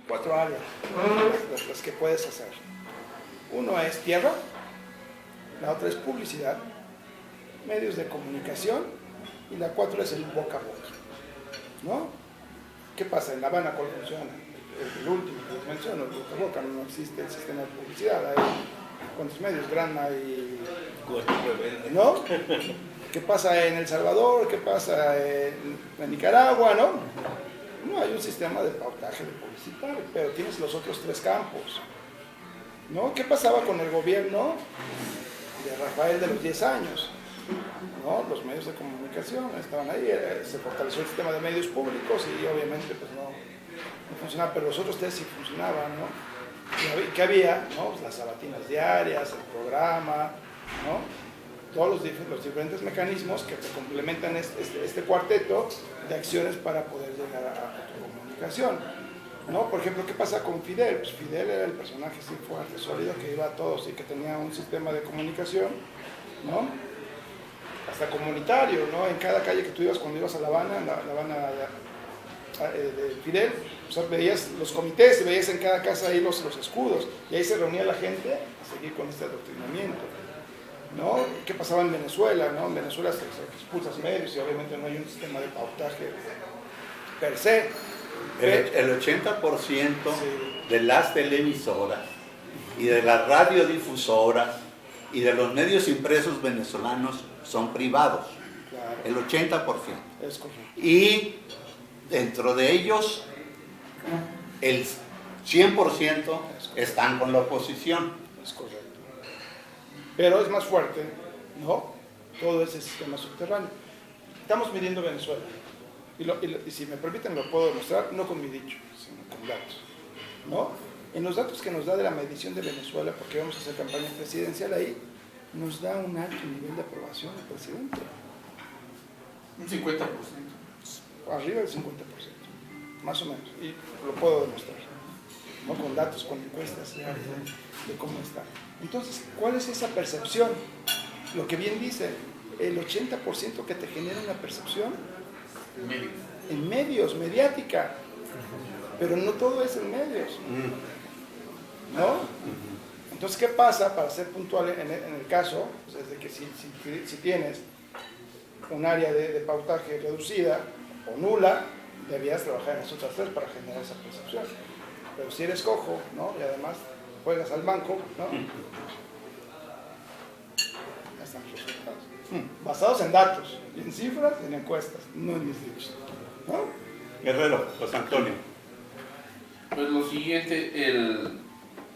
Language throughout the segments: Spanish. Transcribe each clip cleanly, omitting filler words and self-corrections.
4 áreas las que puedes hacer. Uno es tierra, la otra es publicidad, medios de comunicación, y la 4 es el boca a boca, ¿no? ¿Qué pasa? En La Habana, ¿cuál funciona? El último que les menciono, el boca a boca, no existe el sistema de publicidad. Hay ¿cuántos medios? Grana y... ¿no? ¿Qué pasa en El Salvador? ¿Qué pasa en Nicaragua? ¿No? No hay un sistema de pautaje de publicitario, pero tienes los otros 3 campos, ¿no? ¿Qué pasaba con el gobierno de Rafael de los 10 años? ¿No? Los medios de comunicación estaban ahí, se fortaleció el sistema de medios públicos y obviamente pues no funcionaba, pero los otros 3 sí funcionaban, ¿no? ¿Qué había? ¿No? Las sabatinas diarias, el programa, ¿no? Todos los diferentes mecanismos que te complementan este cuarteto de acciones para poder llegar a tu comunicación, ¿no? Por ejemplo, ¿qué pasa con Fidel? Pues Fidel era el personaje así fuerte, sólido, que iba a todos y que tenía un sistema de comunicación, ¿no? Hasta comunitario, ¿no? En cada calle que tú ibas, cuando ibas a La Habana, de Fidel, o sea, veías los comités y veías en cada casa ahí los escudos, y ahí se reunía la gente a seguir con este adoctrinamiento, ¿no? ¿Qué pasaba en Venezuela? ¿No? En Venezuela se expulsan medios y obviamente no hay un sistema de pautaje per se. El 80% sí. De las televisoras y de las radiodifusoras y de los medios impresos venezolanos son privados. Claro. El 80%. Es correcto. Y dentro de ellos, el 100% están con la oposición. Es correcto. Pero es más fuerte, ¿no? Todo ese sistema subterráneo. Estamos midiendo Venezuela. Y si me permiten lo puedo demostrar, no con mi dicho, sino con datos, ¿no? En los datos que nos da de la medición de Venezuela, porque vamos a hacer campaña presidencial ahí, nos da un alto nivel de aprobación del presidente. Un 50%. Arriba del 50%, más o menos. Y lo puedo demostrar, ¿no? Con datos, con encuestas de cómo está. Entonces, ¿cuál es esa percepción? Lo que bien dice, el 80% que te genera una percepción en medios, mediática, pero no todo es en medios, ¿no? Entonces, ¿qué pasa? Para ser puntual en el caso, pues es de que si tienes un área de pautaje reducida o nula, debías trabajar en las otras 3 para generar esa percepción. Pero si eres cojo, ¿no? Y además juegas al banco, ¿no? Ya están los resultados. Basados en datos, en cifras, en encuestas, no en mis dichos, ¿no? Guerrero, José Antonio. Pues lo siguiente, el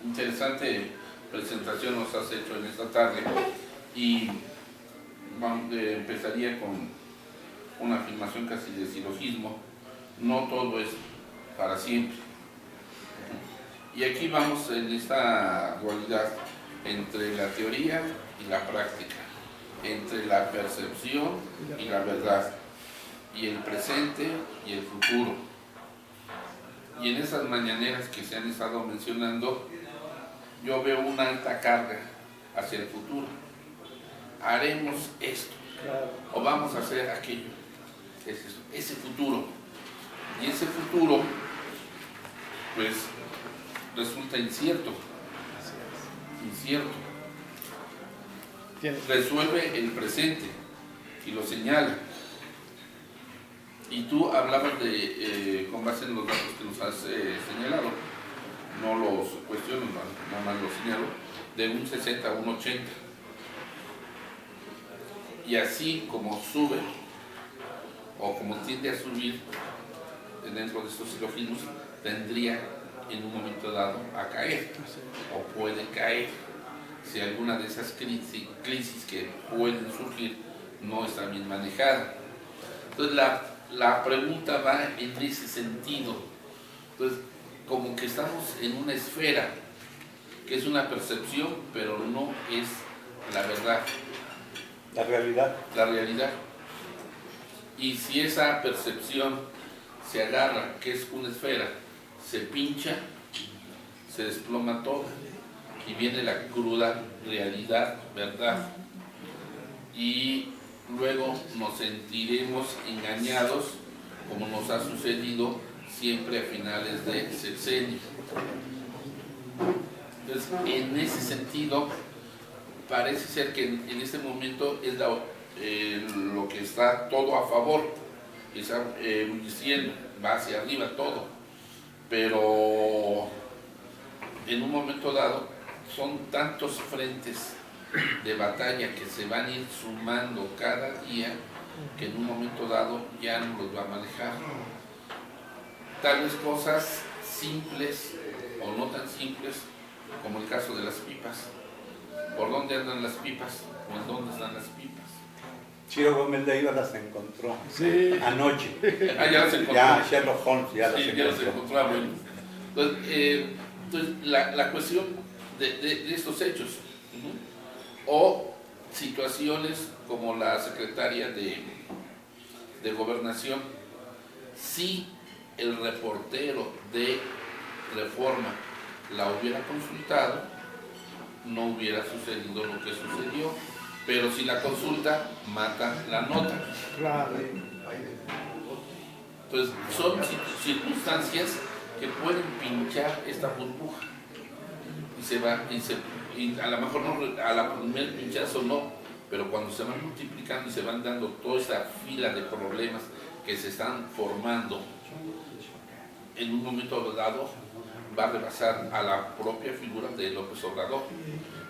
interesante presentación nos has hecho en esta tarde y empezaría con una afirmación casi de silogismo: no todo es para siempre. Y aquí vamos en esta dualidad entre la teoría y la práctica, entre la percepción y la verdad, y el presente y el futuro. Y en esas mañaneras que se han estado mencionando, yo veo una alta carga hacia el futuro. Haremos esto, o vamos a hacer aquello. Es eso, ese futuro. Y ese futuro, pues, resulta incierto. Resuelve el presente y lo señala. Y tú hablabas de, con base en los datos que nos has señalado, no los cuestiono, nada más los señalo, de un 60 a un 80. Y así como sube, o como tiende a subir dentro de estos silogismos, tendría en un momento dado a caer, o puede caer, si alguna de esas crisis que pueden surgir no está bien manejada. Entonces la pregunta va en ese sentido. Entonces, como que estamos en una esfera que es una percepción, pero no es la verdad. La realidad. La realidad. Y si esa percepción se agarra, que es una esfera, se pincha, se desploma todo y viene la cruda realidad, verdad. Y luego nos sentiremos engañados, como nos ha sucedido siempre a finales de sexenio. Entonces, en ese sentido, parece ser que en este momento es lo que está todo a favor, está diciendo, va hacia arriba todo, pero en un momento dado son tantos frentes de batalla que se van a ir sumando cada día que en un momento dado ya no los va a manejar. Tal vez cosas simples o no tan simples, como el caso de las pipas. ¿Por dónde andan las pipas? ¿O en dónde están las pipas? Ciro Gómez Leiva las encontró anoche. Ya las encontró. Ya Sherlock Holmes ya las encontró. Bueno. Entonces la cuestión de estos hechos, o situaciones como la secretaria de Gobernación, si el reportero de Reforma la hubiera consultado, no hubiera sucedido lo que sucedió, pero si la consulta, mata la nota. Claro. Entonces, son circunstancias que pueden pinchar esta burbuja y a lo mejor no, a la primer pinchazo no, pero cuando se van multiplicando y se van dando toda esta fila de problemas que se están formando, en un momento dado va a rebasar a la propia figura de López Obrador,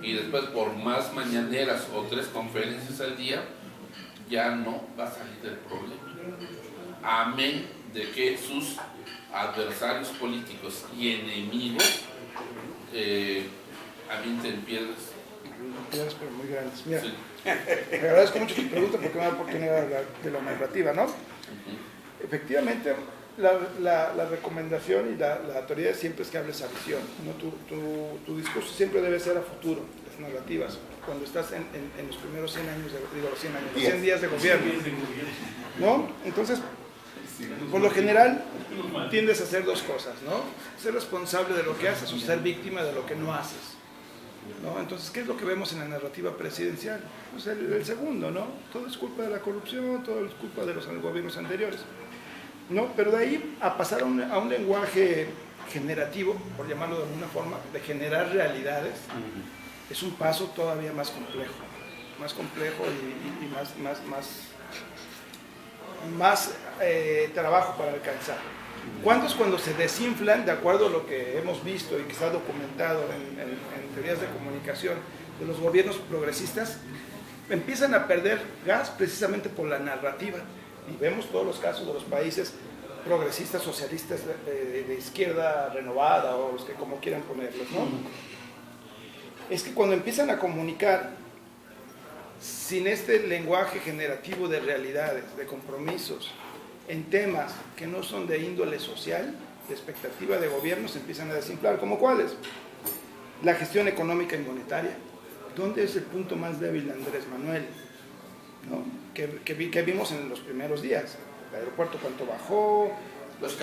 y después por más mañaneras o 3 conferencias al día ya no va a salir del problema, amén de que sus adversarios políticos y enemigos avienten piedras. Piedras pero muy grandes. Mira, Sí. me agradezco mucho tu pregunta porque me da la oportunidad de hablar de la narrativa, ¿no? Efectivamente, la recomendación y la teoría siempre es que hables a visión, ¿no? Tu discurso siempre debe ser a futuro, las narrativas, cuando estás en los primeros 100 años, los 100 días de gobierno, ¿no? Entonces, por lo general, tiendes a hacer 2 cosas, ¿no? Ser responsable de lo que haces o ser víctima de lo que no haces, ¿no? Entonces, ¿qué es lo que vemos en la narrativa presidencial? Pues el segundo, ¿no? Todo es culpa de la corrupción, todo es culpa de los gobiernos anteriores, ¿no? Pero de ahí a pasar a un lenguaje generativo, por llamarlo de alguna forma, de generar realidades, es un paso todavía más complejo y más trabajo para alcanzar. ¿Cuándo es cuando se desinflan, de acuerdo a lo que hemos visto y que está documentado en teorías de comunicación de los gobiernos progresistas? Empiezan a perder gas precisamente por la narrativa. Y vemos todos los casos de los países progresistas, socialistas, de izquierda renovada, o los que como quieran ponerlos, ¿no? Es que cuando empiezan a comunicar sin este lenguaje generativo de realidades, de compromisos, en temas que no son de índole social, de expectativa de gobierno, se empiezan a desinflar. ¿Cómo cuáles? La gestión económica y monetaria. ¿Dónde es el punto más débil de Andrés Manuel? ¿No? Que vimos en los primeros días. El aeropuerto cuánto bajó, los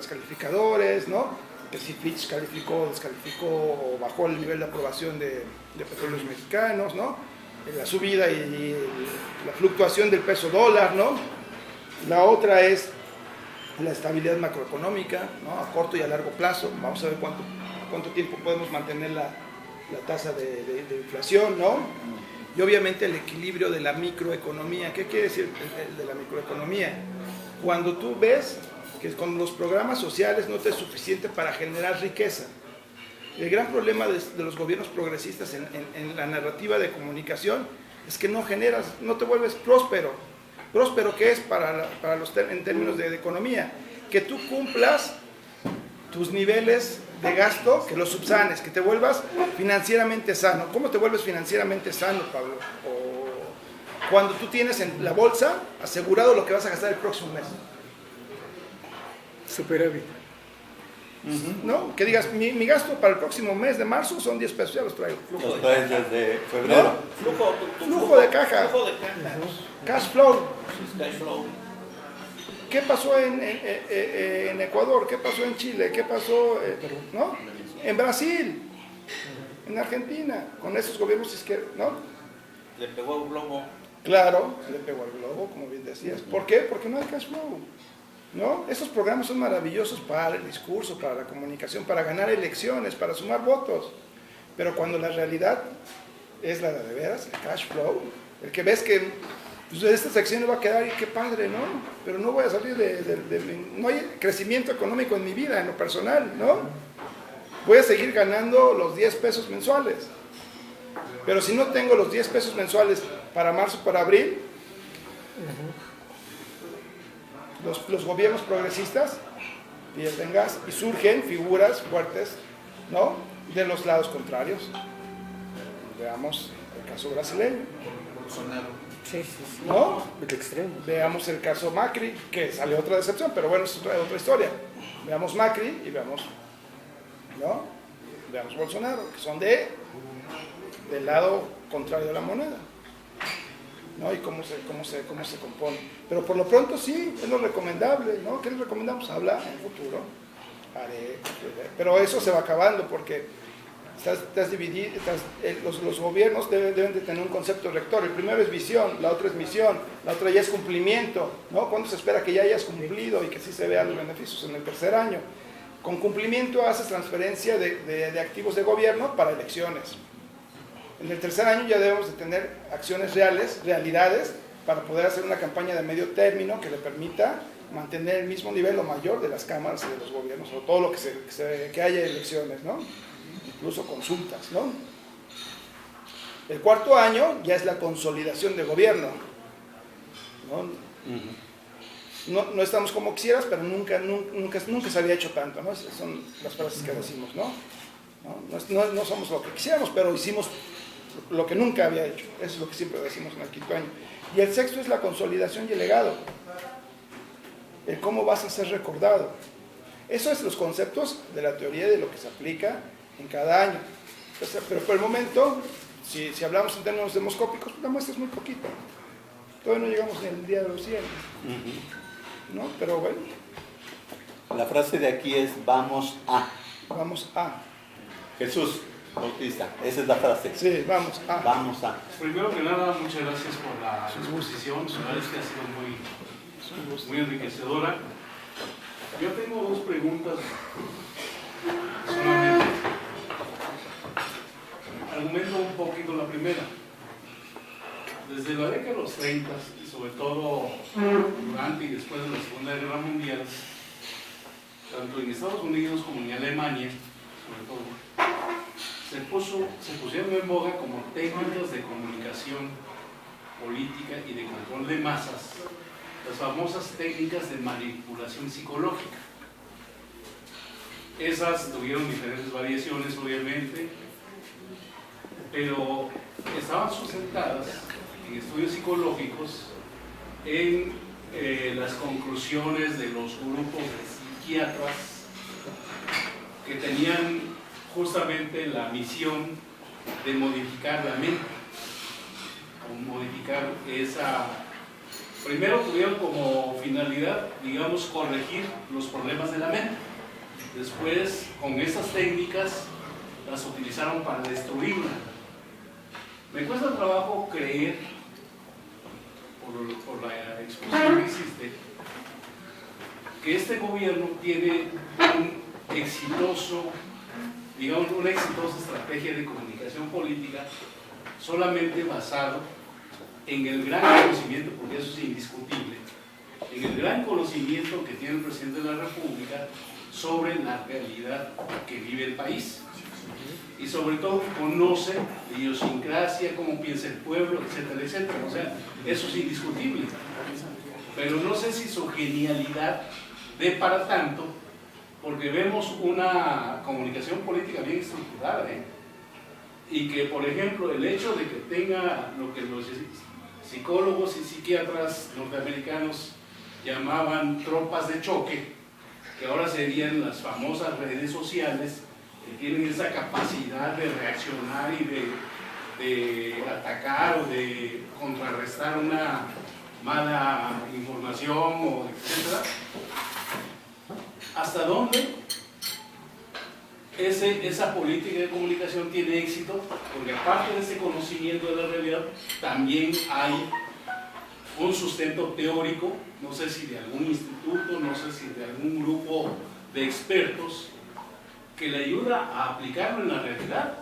calificadores, ¿no? Que si Fitch calificó, descalificó o bajó el nivel de aprobación de petróleos mexicanos, ¿no? La subida y la fluctuación del peso dólar, ¿no? La otra es la estabilidad macroeconómica, ¿no? A corto y a largo plazo. Vamos a ver cuánto tiempo podemos mantener la tasa de inflación, ¿no? Y obviamente el equilibrio de la microeconomía. ¿Qué quiere decir el de la microeconomía? Cuando tú ves que con los programas sociales no te es suficiente para generar riqueza. El gran problema de los gobiernos progresistas en la narrativa de comunicación es que no generas, no te vuelves próspero. ¿Próspero qué es en términos de economía? Que tú cumplas tus niveles de gasto, que los subsanes, que te vuelvas financieramente sano. ¿Cómo te vuelves financieramente sano, Pablo? Cuando tú tienes en la bolsa asegurado lo que vas a gastar el próximo mes. Superávit. ¿No? Que digas, mi gasto para el próximo mes de marzo son 10 pesos, ya los traigo. Los traes desde febrero. ¿No? Flujo de caja. Flujo de caja. Cash flow. Cash flow. ¿Qué pasó en Ecuador? ¿Qué pasó en Chile? ¿Qué pasó ¿no? En Brasil? En Argentina, con esos gobiernos izquierdos, ¿no? Le pegó al globo. Claro, le pegó al globo, como bien decías. ¿Por qué? Porque no hay cash flow. ¿no? Estos programas son maravillosos para el discurso, para la comunicación, para ganar elecciones, para sumar votos. Pero cuando la realidad es la de veras, el cash flow, el que ves que pues, esta sección va a quedar y qué padre, ¿no? Pero no voy a salir no hay crecimiento económico en mi vida, en lo personal, ¿no? Voy a seguir ganando los 10 pesos mensuales. Pero si no tengo los 10 pesos mensuales para marzo, para abril, los gobiernos progresistas pierden gas y surgen figuras fuertes, ¿no?, de los lados contrarios. Veamos el caso brasileño. Sí. ¿No? El extremo. Veamos el caso Macri, que salió otra decepción, pero bueno, es otra historia. Veamos Macri y veamos, ¿no?, veamos Bolsonaro, que son del lado contrario de la moneda, ¿no? Y cómo se compone. Pero por lo pronto sí, es lo recomendable, ¿no? ¿Qué les recomendamos? Habla en el futuro, pero eso se va acabando porque estás dividido, los gobiernos deben de tener un concepto rector. El primero es visión, la otra es misión, la otra ya es cumplimiento, ¿no? ¿Cuándo se espera que ya hayas cumplido y que sí se vean los beneficios? En el tercer año. Con cumplimiento haces transferencia de activos de gobierno para elecciones. En el tercer año ya debemos de tener acciones realidades, para poder hacer una campaña de medio término que le permita mantener el mismo nivel o mayor de las cámaras y de los gobiernos, o todo lo que haya elecciones, ¿no? Incluso consultas, ¿no? El cuarto año ya es la consolidación de gobierno, ¿no? No estamos como quisieras, pero nunca se había hecho tanto, ¿no? Esas son las frases que decimos, ¿no? No somos lo que quisiéramos, pero hicimos lo que nunca había hecho. Eso es lo que siempre decimos en el quinto año. Y el sexto es la consolidación y el legado. El cómo vas a ser recordado. Eso es los conceptos de la teoría de lo que se aplica en cada año. Pero por el momento, si hablamos en términos demoscópicos, la muestra es muy poquita. Todavía no llegamos ni al día de los 100. ¿No? Pero bueno. La frase de aquí es vamos a. Vamos a. Jesús Bautista, esa es la frase. Sí, vamos a. Vamos a. Primero que nada, muchas gracias por la exposición. La verdad es que ha sido muy enriquecedora. Yo tengo dos preguntas solamente. Argumento un poquito la primera. Desde la década de los 30 y sobre todo durante y después de la Segunda Guerra Mundial, tanto en Estados Unidos como en Alemania, sobre todo, se pusieron en boga como técnicas de comunicación política y de control de masas, las famosas técnicas de manipulación psicológica. Esas tuvieron diferentes variaciones, obviamente, pero estaban sustentadas en estudios psicológicos, en las conclusiones de los grupos de psiquiatras que tenían justamente la misión de modificar la mente, o modificar esa. Primero tuvieron como finalidad, digamos, corregir los problemas de la mente. Después, con esas técnicas, las utilizaron para destruirla. Me cuesta trabajo creer, por la exposición que hiciste, que este gobierno tiene un exitoso, digamos, una exitosa estrategia de comunicación política solamente basado en el gran conocimiento, porque eso es indiscutible, en el gran conocimiento que tiene el presidente de la República sobre la realidad que vive el país. Y sobre todo conoce la idiosincrasia, cómo piensa el pueblo, etcétera, etcétera. O sea, eso es indiscutible. Pero no sé si su genialidad dé para tanto, porque vemos una comunicación política bien estructurada, y que, por ejemplo, el hecho de que tenga lo que los psicólogos y psiquiatras norteamericanos llamaban tropas de choque, que ahora serían las famosas redes sociales, que tienen esa capacidad de reaccionar y de atacar o de contrarrestar una mala información, o etcétera. ¿Hasta dónde esa política de comunicación tiene éxito? Porque aparte de ese conocimiento de la realidad, también hay un sustento teórico, no sé si de algún instituto, no sé si de algún grupo de expertos, que le ayuda a aplicarlo en la realidad.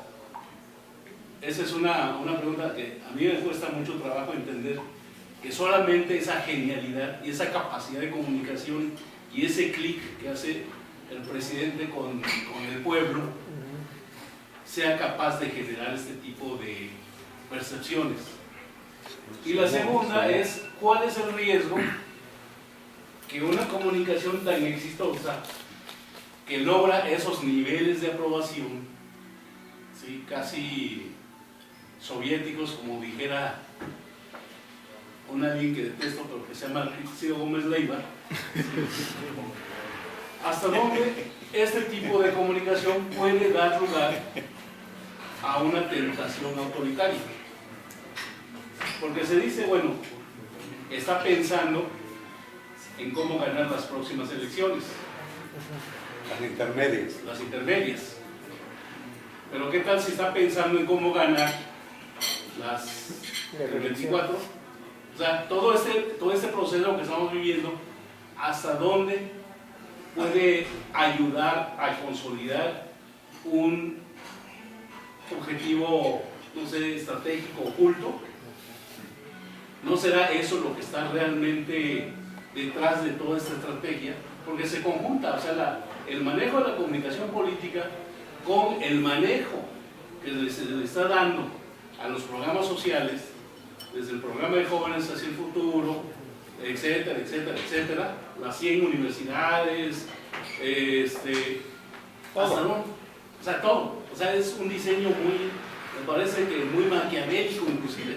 Esa es una pregunta que a mí me cuesta mucho trabajo entender, que solamente esa genialidad y esa capacidad de comunicación y ese clic que hace el presidente con el pueblo sea capaz de generar este tipo de percepciones. Y la segunda es, ¿cuál es el riesgo que una comunicación tan exitosa, que logra esos niveles de aprobación, ¿sí?, casi soviéticos, como dijera un alguien que detesto, pero que se llama Ciro Gómez Leiva, hasta dónde este tipo de comunicación puede dar lugar a una tentación autoritaria? Porque se dice, bueno, está pensando en cómo ganar las próximas elecciones. Las intermedias. Las intermedias. Pero ¿qué tal si está pensando en cómo ganar el 24? O sea, todo este proceso que estamos viviendo, ¿hasta dónde puede ayudar a consolidar un objetivo, no sé, estratégico oculto? ¿No será eso lo que está realmente detrás de toda esta estrategia? Porque se conjunta, o sea, el manejo de la comunicación política con el manejo que se le está dando a los programas sociales, desde el programa de Jóvenes hacia el Futuro, etcétera, etcétera, etcétera, las 100 universidades, hasta no, o sea, todo. O sea, es un diseño muy, me parece que muy maquiavélico inclusive.